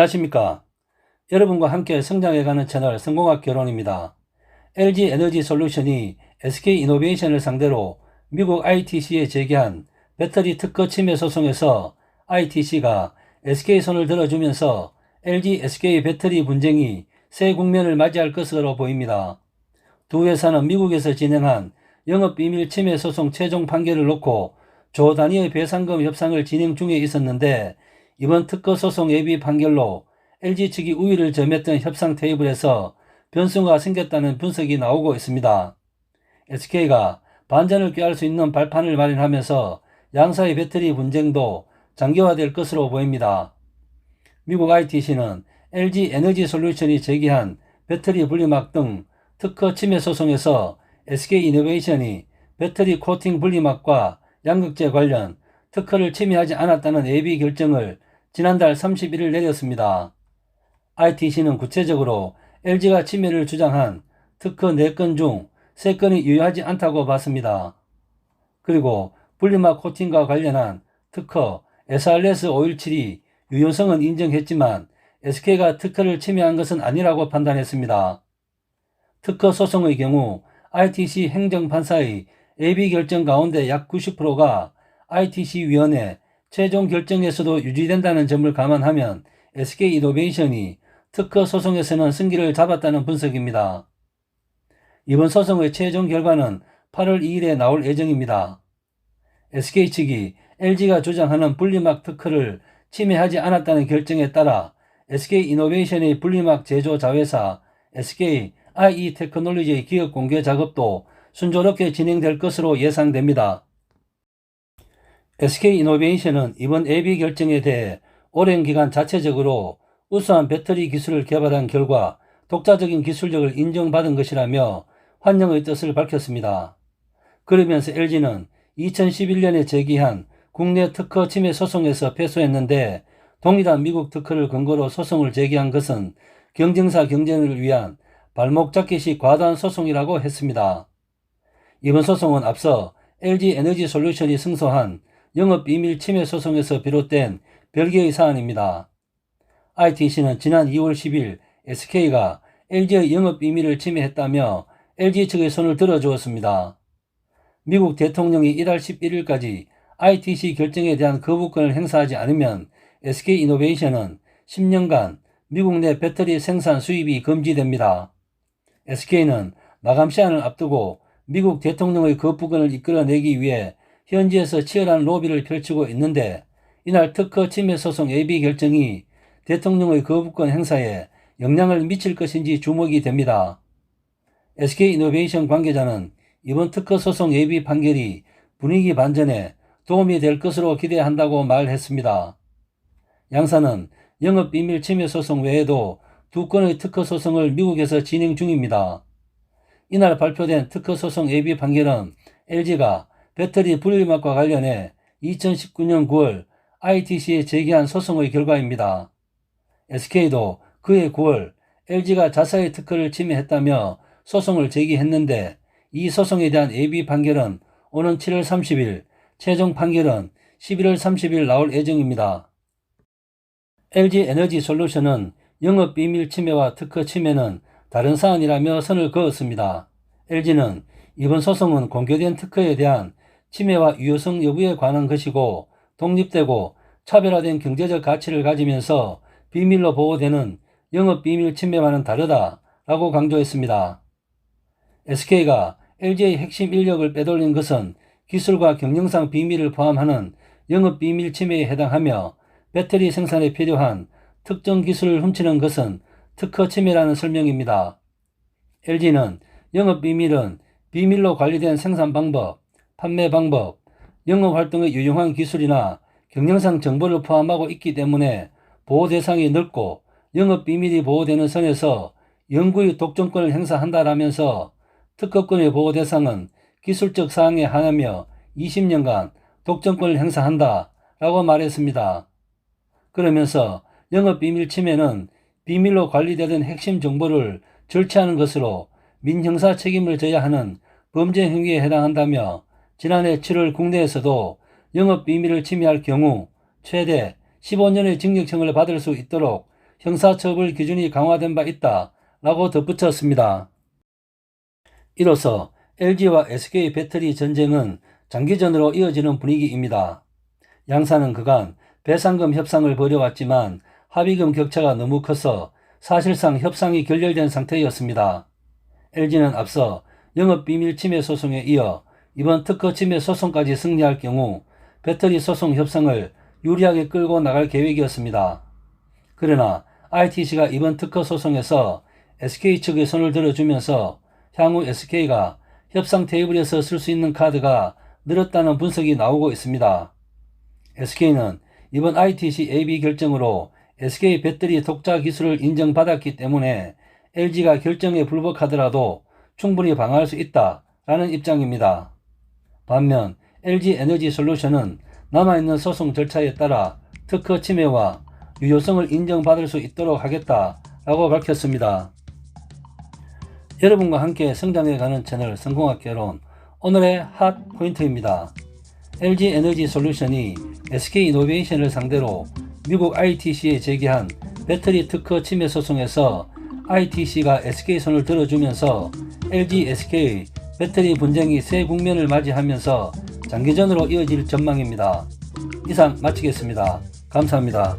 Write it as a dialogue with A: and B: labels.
A: 안녕하십니까. 여러분과 함께 성장해가는 채널 성공학 결혼입니다. LG 에너지 솔루션이 SK 이노베이션을 상대로 미국 ITC에 제기한 배터리 특허 침해 소송에서 ITC가 SK 손을 들어주면서 LG SK 배터리 분쟁이 새 국면을 맞이할 것으로 보입니다. 두 회사는 미국에서 진행한 영업비밀 침해 소송 최종 판결을 놓고 조 단위의 배상금 협상을 진행 중에 있었는데, 이번 특허 소송 예비 판결로 LG 측이 우위를 점했던 협상 테이블에서 변수가 생겼다는 분석이 나오고 있습니다. SK가 반전을 꾀할 수 있는 발판을 마련하면서 양사의 배터리 분쟁도 장기화될 것으로 보입니다. 미국 ITC는 LG 에너지 솔루션이 제기한 배터리 분리막 등 특허 침해 소송에서 SK 이노베이션이 배터리 코팅 분리막과 양극재 관련 특허를 침해하지 않았다는 예비 결정을 지난달 31일 내렸습니다. ITC는 구체적으로 LG가 침해를 주장한 특허 4건 중 3건이 유효하지 않다고 봤습니다. 그리고 분리막 코팅과 관련한 특허 SRS-517이 유효성은 인정했지만 SK가 특허를 침해한 것은 아니라고 판단했습니다. 특허 소송의 경우 ITC 행정판사의 예비 결정 가운데 약 90%가 ITC 위원회 최종 결정에서도 유지된다는 점을 감안하면 SK 이노베이션이 특허 소송에서는 승기를 잡았다는 분석입니다. 이번 소송의 최종 결과는 8월 2일에 나올 예정입니다. SK 측이 LG가 주장하는 분리막 특허를 침해하지 않았다는 결정에 따라 SK 이노베이션의 분리막 제조 자회사 SK IE 테크놀로지의 기업 공개 작업도 순조롭게 진행될 것으로 예상됩니다. SK 이노베이션은 이번 예비 결정에 대해 오랜 기간 자체적으로 우수한 배터리 기술을 개발한 결과 독자적인 기술력을 인정받은 것이라며 환영의 뜻을 밝혔습니다. 그러면서 LG는 2011년에 제기한 국내 특허 침해 소송에서 패소했는데, 동일한 미국 특허를 근거로 소송을 제기한 것은 경쟁사 경쟁을 위한 발목 잡기식 과도한 소송이라고 했습니다. 이번 소송은 앞서 LG 에너지 솔루션이 승소한 영업비밀 침해 소송에서 비롯된 별개의 사안입니다. ITC는 지난 2월 10일 SK가 LG의 영업비밀을 침해했다며 LG 측의 손을 들어주었습니다. 미국 대통령이 1월 11일까지 ITC 결정에 대한 거부권을 행사하지 않으면 SK 이노베이션은 10년간 미국 내 배터리 생산 수입이 금지됩니다. SK는 마감 시한을 앞두고 미국 대통령의 거부권을 이끌어내기 위해 현지에서 치열한 로비를 펼치고 있는데, 이날 특허 침해 소송 예비 결정이 대통령의 거부권 행사에 영향을 미칠 것인지 주목이 됩니다. SK 이노베이션 관계자는 이번 특허 소송 예비 판결이 분위기 반전에 도움이 될 것으로 기대한다고 말했습니다. 양사는 영업비밀 침해 소송 외에도 2건의 특허 소송을 미국에서 진행 중입니다. 이날 발표된 특허 소송 예비 판결은 LG가 배터리 분리막과 관련해 2019년 9월 ITC에 제기한 소송의 결과입니다. SK도 그해 9월 LG가 자사의 특허를 침해했다며 소송을 제기했는데, 이 소송에 대한 예비 판결은 오는 7월 30일, 최종 판결은 11월 30일 나올 예정입니다. LG 에너지 솔루션은 영업비밀 침해와 특허 침해는 다른 사안이라며 선을 그었습니다. LG는 이번 소송은 공개된 특허에 대한 침해와 유효성 여부에 관한 것이고, 독립되고 차별화된 경제적 가치를 가지면서 비밀로 보호되는 영업비밀 침해와는 다르다라고 강조했습니다. SK가 LG의 핵심 인력을 빼돌린 것은 기술과 경영상 비밀을 포함하는 영업비밀 침해에 해당하며, 배터리 생산에 필요한 특정 기술을 훔치는 것은 특허 침해라는 설명입니다. LG는 영업비밀은 비밀로 관리된 생산 방법, 판매 방법, 영업활동에 유용한 기술이나 경영상 정보를 포함하고 있기 때문에 보호 대상이 넓고 영업비밀이 보호되는 선에서 영구의 독점권을 행사한다라면서 특허권의 보호 대상은 기술적 사항에 한하며 20년간 독점권을 행사한다 라고 말했습니다. 그러면서 영업비밀 침해는 비밀로 관리되던 핵심 정보를 절취하는 것으로 민형사 책임을 져야 하는 범죄 행위에 해당한다며, 지난해 7월 국내에서도 영업비밀을 침해할 경우 최대 15년의 징역형을 받을 수 있도록 형사처벌 기준이 강화된 바 있다 라고 덧붙였습니다. 이로써 LG와 SK 배터리 전쟁은 장기전으로 이어지는 분위기입니다. 양사는 그간 배상금 협상을 벌여왔지만 합의금 격차가 너무 커서 사실상 협상이 결렬된 상태였습니다. LG는 앞서 영업비밀 침해 소송에 이어 이번 특허 침해 소송까지 승리할 경우 배터리 소송 협상을 유리하게 끌고 나갈 계획이었습니다. 그러나 ITC가 이번 특허 소송에서 SK 측의 손을 들어주면서 향후 SK가 협상 테이블에서 쓸 수 있는 카드가 늘었다는 분석이 나오고 있습니다. SK는 이번 ITC AB 결정으로 SK 배터리 독자 기술을 인정받았기 때문에 LG가 결정에 불복하더라도 충분히 방어할 수 있다라는 입장입니다. 반면 LG 에너지 솔루션은 남아있는 소송 절차에 따라 특허 침해와 유효성을 인정받을 수 있도록 하겠다라고 밝혔습니다. 여러분과 함께 성장해가는 채널 성공학개론, 오늘의 핫 포인트입니다. LG 에너지 솔루션이 SK 이노베이션을 상대로 미국 ITC에 제기한 배터리 특허 침해 소송에서 ITC가 SK 손을 들어주면서 LG, SK 배터리 분쟁이 새 국면을 맞이하면서 장기전으로 이어질 전망입니다. 이상 마치겠습니다. 감사합니다.